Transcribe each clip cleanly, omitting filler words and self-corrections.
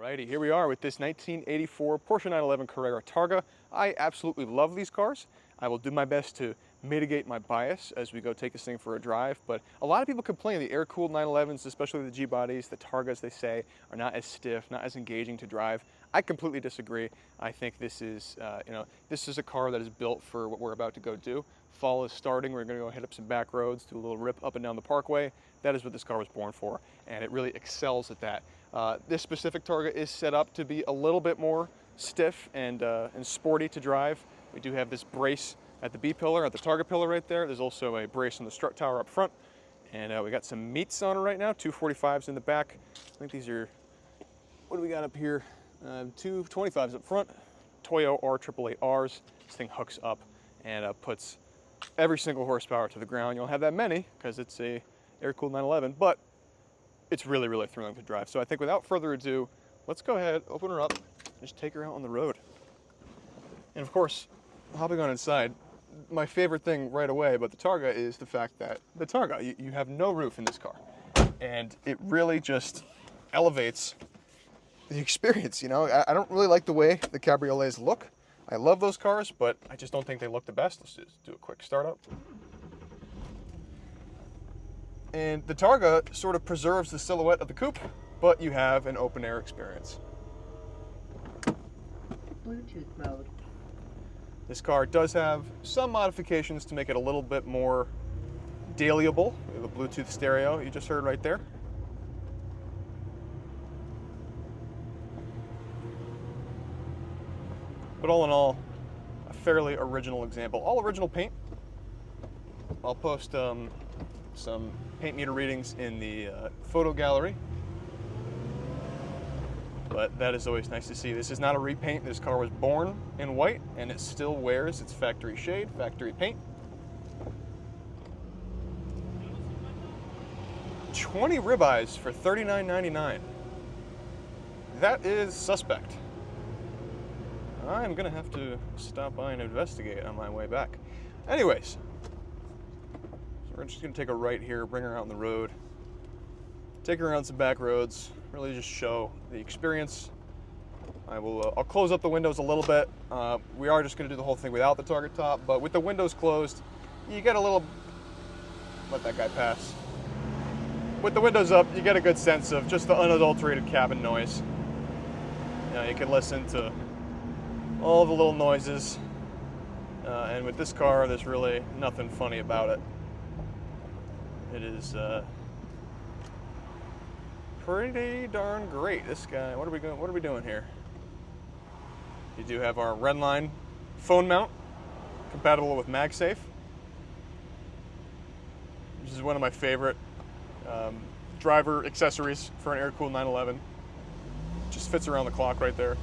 Alrighty, here we are with this 1984 Porsche 911 Carrera Targa. I absolutely love these cars. I will do my best to mitigate my bias as we go take this thing for a drive, but a lot of people complain the air-cooled 911s, especially the G-bodies, the Targas, they say, are not as stiff, not as engaging to drive. I completely disagree. I think this is, this is a car that is built for what we're about to go do. Fall is starting. We're going to go hit up some back roads, do a little rip up and down the Parkway. That is what this car was born for, and it really excels at that. This specific Targa is set up to be a little bit more stiff and sporty to drive. We do have this brace at the B-pillar, at the Targa pillar right there. There's also a brace on the strut tower up front. And we got some meats on it right now, 245s in the back. I think these are, what do we got up here? 225s up front, Toyo R888Rs. This thing hooks up and puts every single horsepower to the ground. You don't have that many because it's a air-cooled 911, but it's really, really thrilling to drive. So I think without further ado, let's go ahead, open her up, and just take her out on the road. And of course, hopping on inside, my favorite thing right away about the Targa is the fact that the Targa, you have no roof in this car. And it really just elevates the experience, you know? I don't really like the way the cabriolets look. I love those cars, but I just don't think they look the best. Let's just do a quick startup. And the Targa sort of preserves the silhouette of the coupe, but you have an open air experience. Bluetooth mode. This car does have some modifications to make it a little bit more dailyable. We have a Bluetooth stereo you just heard right there. But all in all, a fairly original example. All original paint. I'll post some paint meter readings in the photo gallery. But that is always nice to see. This is not a repaint. This car was born in white, and it still wears its factory shade, factory paint. 20 ribeyes for $39.99. That is suspect. I'm gonna have to stop by and investigate on my way back. Anyways, so we're just gonna take a right here, bring her out on the road, take her around some back roads, really just show the experience. I'll close up the windows a little bit. We are just gonna do the whole thing without the target top, but with the windows closed, you get a little, let that guy pass. With the windows up, you get a good sense of just the unadulterated cabin noise. You know, you can listen to all the little noises. And with this car, there's really nothing funny about it. It is pretty darn great. This guy, what are we doing here? You do have our Redline phone mount, compatible with MagSafe. This is one of my favorite driver accessories for an air-cooled 911. Just fits around the clock right there.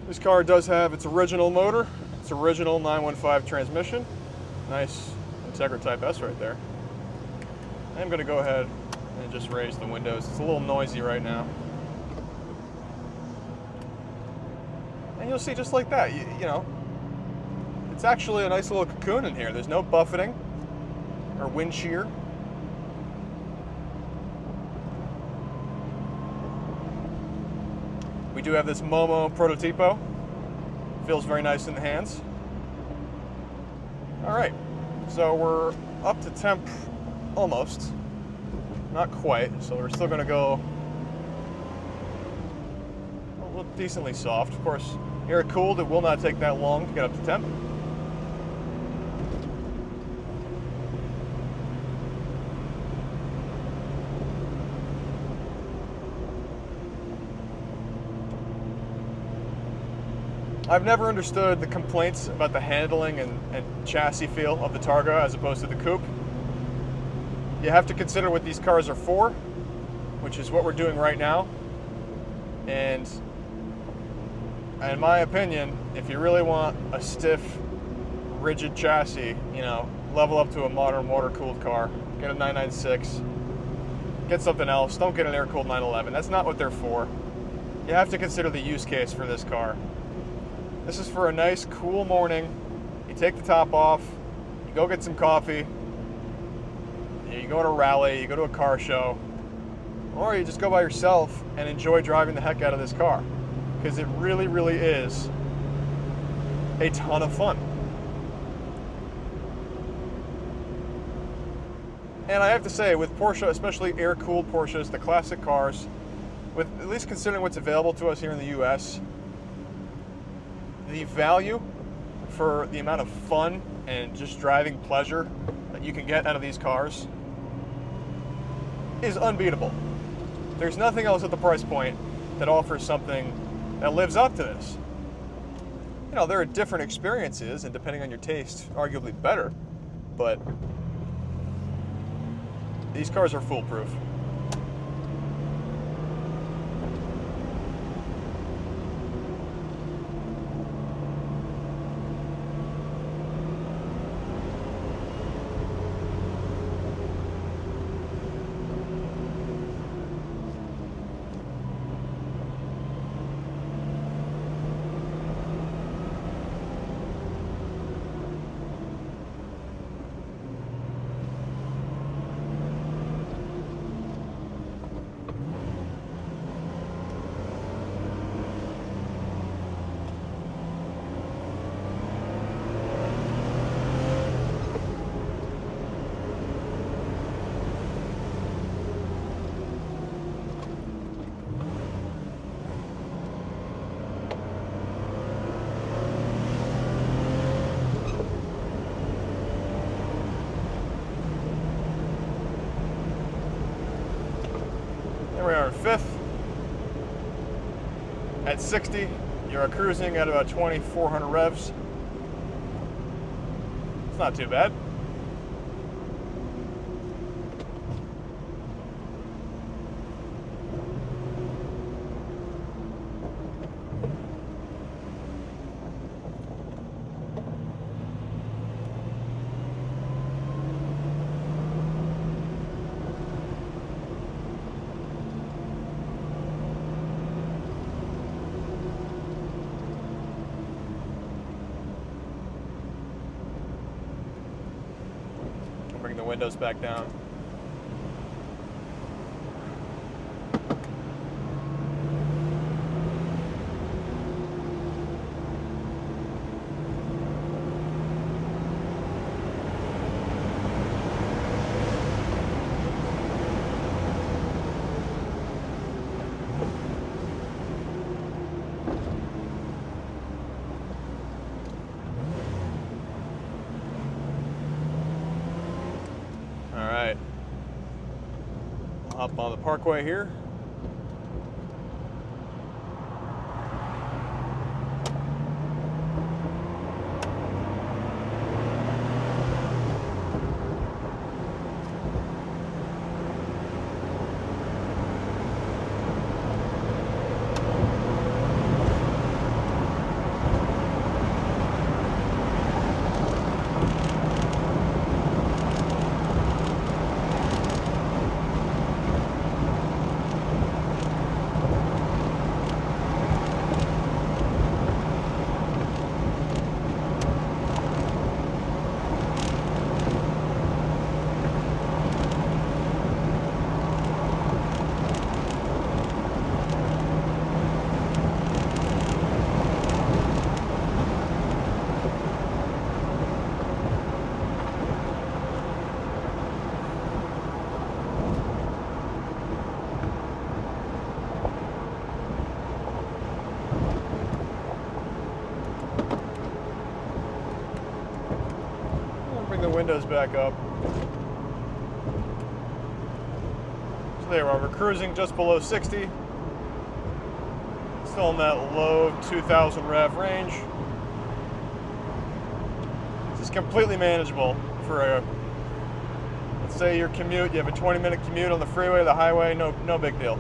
This car does have its original motor, its original 915 transmission. Nice Integra Type S right there. I'm going to go ahead and just raise the windows. It's a little noisy right now. And you'll see just like that, you know, it's actually a nice little cocoon in here. There's no buffeting or wind shear. We do have this Momo Prototipo. Feels very nice in the hands. All right, so we're up to temp almost. Not quite, so we're still gonna go a little decently soft. Of course, air cooled, it will not take that long to get up to temp. I've never understood the complaints about the handling and chassis feel of the Targa as opposed to the coupe. You have to consider what these cars are for, which is what we're doing right now. And in my opinion, if you really want a stiff, rigid chassis, you know, level up to a modern water-cooled car, get a 996, get something else, don't get an air-cooled 911. That's not what they're for. You have to consider the use case for this car. This is for a nice, cool morning. You take the top off, you go get some coffee, you go to a rally, you go to a car show, or you just go by yourself and enjoy driving the heck out of this car, because it really, really is a ton of fun. And I have to say, with Porsche, especially air-cooled Porsches, the classic cars, with at least considering what's available to us here in the US, the value for the amount of fun and just driving pleasure that you can get out of these cars is unbeatable. There's nothing else at the price point that offers something that lives up to this. You know, there are different experiences, and depending on your taste, arguably better, but these cars are foolproof. We are fifth at 60. You're cruising at about 2,400 revs. It's not too bad. Bring the windows back down. Alright, I'll hop on the Parkway here. The windows back up. So there we are, we're cruising just below 60. Still in that low 2,000 rev range. This is completely manageable for a, let's say your commute, you have a 20-minute commute on the freeway, the highway, no big deal.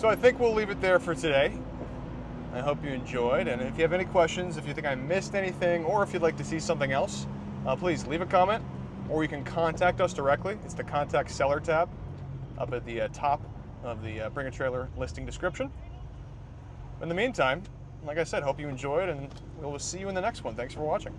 So I think we'll leave it there for today. I hope you enjoyed, and if you have any questions, if you think I missed anything, or if you'd like to see something else, please leave a comment, or you can contact us directly. It's the Contact Seller tab up at the top of the Bring a Trailer listing description. In the meantime, like I said, hope you enjoyed, and we'll see you in the next one. Thanks for watching.